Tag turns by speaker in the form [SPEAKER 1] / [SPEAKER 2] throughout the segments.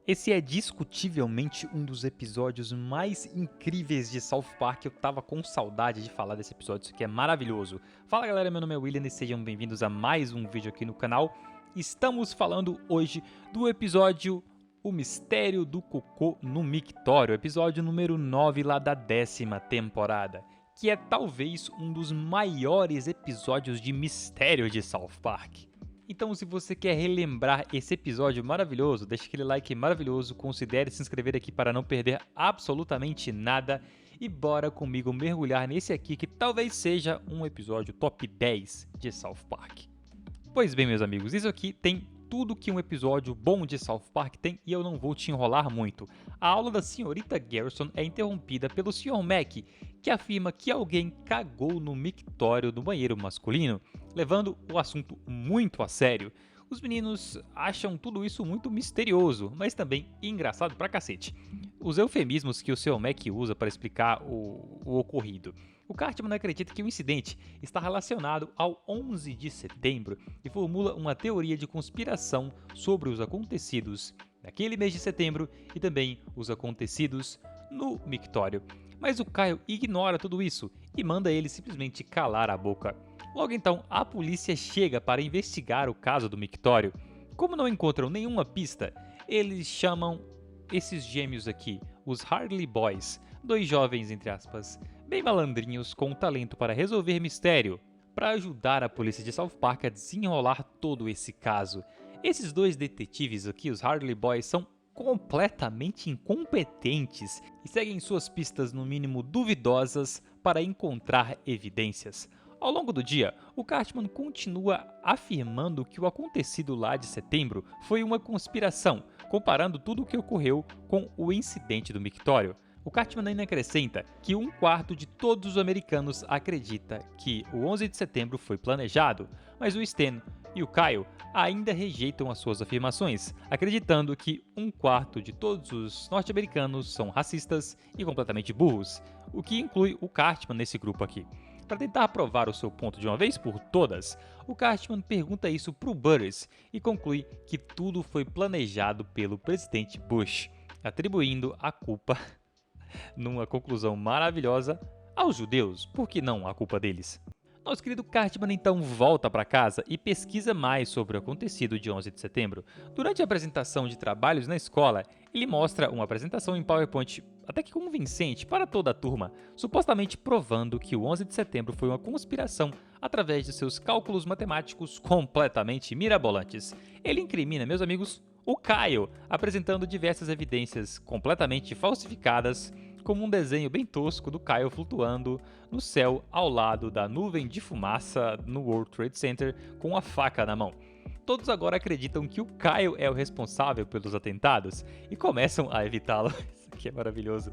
[SPEAKER 1] Esse é discutivelmente um dos episódios mais incríveis de South Park. Eu tava com saudade de falar desse episódio, isso aqui é maravilhoso. Fala galera, meu nome é William e sejam bem-vindos a mais um vídeo aqui no canal. Estamos falando hoje do episódio O Mistério do Cocô no Mictório, episódio número 9 lá da 10ª temporada, que é talvez um dos maiores episódios de mistério de South Park. Então, se você quer relembrar esse episódio maravilhoso, deixa aquele like maravilhoso, considere se inscrever aqui para não perder absolutamente nada e bora comigo mergulhar nesse aqui que talvez seja um episódio top 10 de South Park. Pois bem, meus amigos, isso aqui tem tudo que um episódio bom de South Park tem e eu não vou te enrolar muito. A aula da senhorita Garrison é interrompida pelo Sr. Mac, que afirma que alguém cagou no mictório do banheiro masculino, levando o assunto muito a sério. Os meninos acham tudo isso muito misterioso, mas também engraçado pra cacete. Os eufemismos que o Sr. Mac usa para explicar o ocorrido. O Cartman acredita que o incidente está relacionado ao 11 de setembro e formula uma teoria de conspiração sobre os acontecidos naquele mês de setembro e também os acontecidos no mictório. Mas o Kyle ignora tudo isso e manda ele simplesmente calar a boca. Logo então, a polícia chega para investigar o caso do mictório. Como não encontram nenhuma pista, eles chamam esses gêmeos aqui, os Hardy Boys, dois jovens, entre aspas, bem malandrinhos com talento para resolver mistério, para ajudar a polícia de South Park a desenrolar todo esse caso. Esses dois detetives aqui, os Hardy Boys, são completamente incompetentes e seguem suas pistas no mínimo duvidosas para encontrar evidências. Ao longo do dia, o Cartman continua afirmando que o acontecido lá de setembro foi uma conspiração, comparando tudo o que ocorreu com o incidente do mictório. O Cartman ainda acrescenta que 1/4 de todos os americanos acredita que o 11 de setembro foi planejado, mas o Stan e o Kyle ainda rejeitam as suas afirmações, acreditando que 1/4 de todos os norte-americanos são racistas e completamente burros, o que inclui o Cartman nesse grupo aqui. Para tentar provar o seu ponto de uma vez por todas, o Cartman pergunta isso para o Butters e conclui que tudo foi planejado pelo presidente Bush, atribuindo a culpa, numa conclusão maravilhosa, aos judeus, por que não a culpa deles? Nosso querido Cartman então volta para casa e pesquisa mais sobre o acontecido de 11 de setembro. Durante a apresentação de trabalhos na escola, ele mostra uma apresentação em PowerPoint até que convincente para toda a turma, supostamente provando que o 11 de setembro foi uma conspiração através de seus cálculos matemáticos completamente mirabolantes. Ele incrimina, meus amigos, o Kyle, apresentando diversas evidências completamente falsificadas, como um desenho bem tosco do Kyle flutuando no céu ao lado da nuvem de fumaça no World Trade Center com a faca na mão. Todos agora acreditam que o Kyle é o responsável pelos atentados e começam a evitá-lo. Isso aqui é maravilhoso.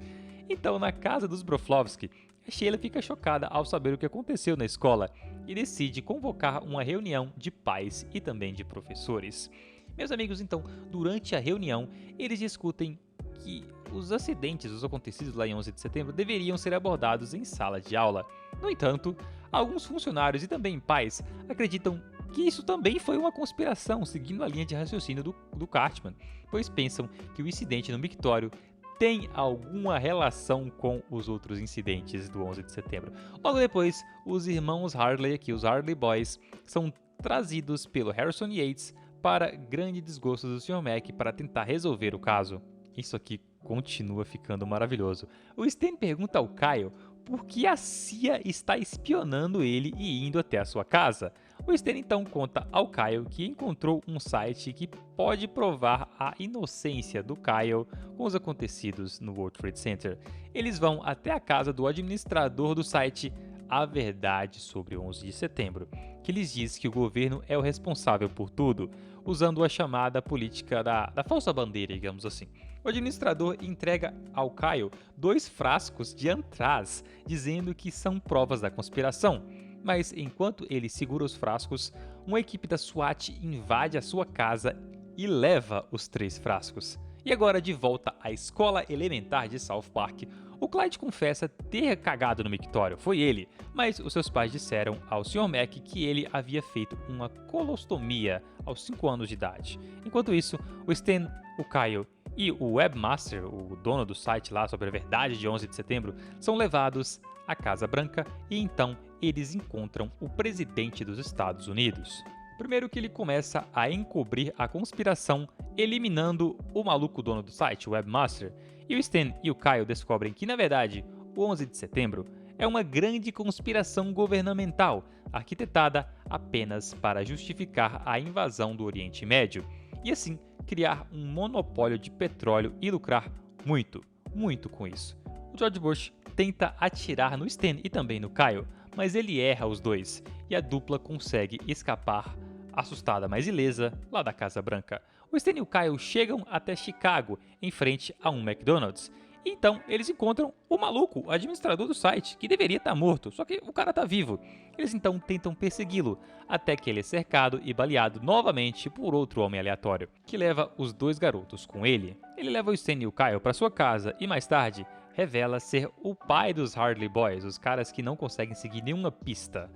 [SPEAKER 1] Então, na casa dos Broflovski, a Sheila fica chocada ao saber o que aconteceu na escola e decide convocar uma reunião de pais e também de professores. Meus amigos, então, durante a reunião, eles discutem que os acidentes, os acontecidos lá em 11 de setembro, deveriam ser abordados em sala de aula. No entanto, alguns funcionários e também pais acreditam que isso também foi uma conspiração, seguindo a linha de raciocínio do Cartman, pois pensam que o incidente no mictório tem alguma relação com os outros incidentes do 11 de setembro. Logo depois, os irmãos Hartley, aqui os Hartley Boys, são trazidos pelo Harrison Yates para grande desgosto do Sr. Mac para tentar resolver o caso. Isso aqui continua ficando maravilhoso. O Stan pergunta ao Kyle por que a CIA está espionando ele e indo até a sua casa. O Stan então conta ao Kyle que encontrou um site que pode provar a inocência do Kyle com os acontecidos no World Trade Center. Eles vão até a casa do administrador do site A Verdade sobre 11 de setembro, que lhes diz que o governo é o responsável por tudo, usando a chamada política da falsa bandeira, digamos assim. O administrador entrega ao Kyle 2 frascos de antraz, dizendo que são provas da conspiração. Mas enquanto ele segura os frascos, uma equipe da SWAT invade a sua casa e leva os 3 frascos. E agora, de volta à escola elementar de South Park, o Clyde confessa ter cagado no mictório, foi ele, mas os seus pais disseram ao Sr. Mac que ele havia feito uma colostomia aos 5 anos de idade. Enquanto isso, o Stan, o Kyle e o webmaster, o dono do site lá sobre a verdade de 11 de setembro, são levados à Casa Branca e então eles encontram o presidente dos Estados Unidos. Primeiro que ele começa a encobrir a conspiração, eliminando o maluco dono do site, o webmaster, e o Stan e o Kyle descobrem que, na verdade, o 11 de setembro é uma grande conspiração governamental, arquitetada apenas para justificar a invasão do Oriente Médio, e assim criar um monopólio de petróleo e lucrar muito, muito com isso. O George Bush tenta atirar no Stan e também no Kyle, mas ele erra os dois, e a dupla consegue escapar assustada, mas ilesa, lá da Casa Branca. O Stan e o Kyle chegam até Chicago, em frente a um McDonald's. E então eles encontram o maluco, o administrador do site, que deveria estar morto, só que o cara está vivo. Eles então tentam persegui-lo, até que ele é cercado e baleado novamente por outro homem aleatório, que leva os dois garotos com ele. Ele leva o Stan e o Kyle para sua casa e mais tarde revela ser o pai dos Hardy Boys, os caras que não conseguem seguir nenhuma pista.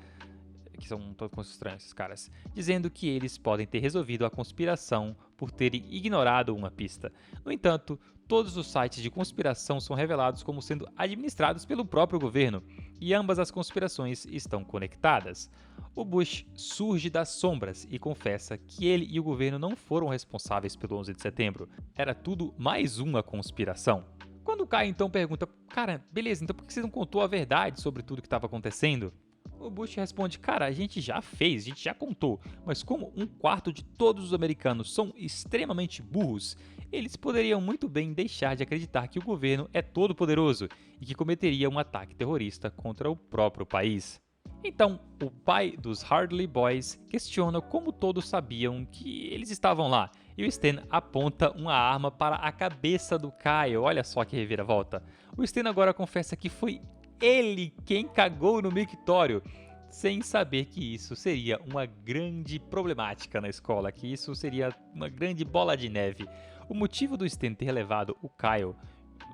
[SPEAKER 1] Que são todos estranhos esses caras, dizendo que eles podem ter resolvido a conspiração por terem ignorado uma pista. No entanto, todos os sites de conspiração são revelados como sendo administrados pelo próprio governo, e ambas as conspirações estão conectadas. O Bush surge das sombras e confessa que ele e o governo não foram responsáveis pelo 11 de setembro, era tudo mais uma conspiração. Quando o Kai então pergunta, cara, beleza, então por que você não contou a verdade sobre tudo que estava acontecendo? O Bush responde, cara, a gente já fez, a gente já contou, mas como um quarto de todos os americanos são extremamente burros, eles poderiam muito bem deixar de acreditar que o governo é todo poderoso e que cometeria um ataque terrorista contra o próprio país. Então, o pai dos Hardy Boys questiona como todos sabiam que eles estavam lá, e o Stan aponta uma arma para a cabeça do Kyle, olha só que reviravolta. O Stan agora confessa que foi ele quem cagou no mictório, sem saber que isso seria uma grande problemática na escola, que isso seria uma grande bola de neve. O motivo do Stan ter levado o Kyle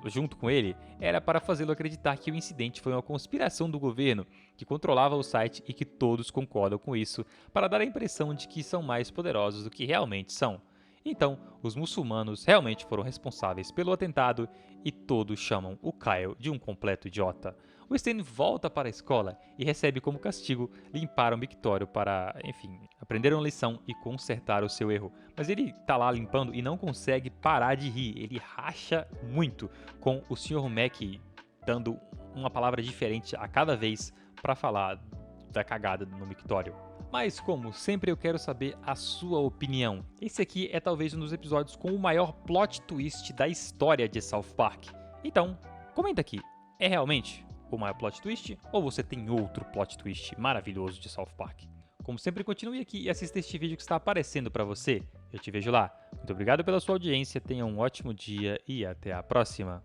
[SPEAKER 1] junto com ele era para fazê-lo acreditar que o incidente foi uma conspiração do governo, que controlava o site e que todos concordam com isso, para dar a impressão de que são mais poderosos do que realmente são. Então, os muçulmanos realmente foram responsáveis pelo atentado e todos chamam o Kyle de um completo idiota. O Stan volta para a escola e recebe como castigo limpar o mictório para, enfim, aprender uma lição e consertar o seu erro. Mas ele tá lá limpando e não consegue parar de rir, ele racha muito com o Sr. Mac dando uma palavra diferente a cada vez para falar da cagada no mictório. Mas como sempre eu quero saber a sua opinião. Esse aqui é talvez um dos episódios com o maior plot twist da história de South Park. Então, comenta aqui, é realmente o maior plot twist ou você tem outro plot twist maravilhoso de South Park? Como sempre, continue aqui e assista este vídeo que está aparecendo para você. Eu te vejo lá. Muito obrigado pela sua audiência, tenha um ótimo dia e até a próxima.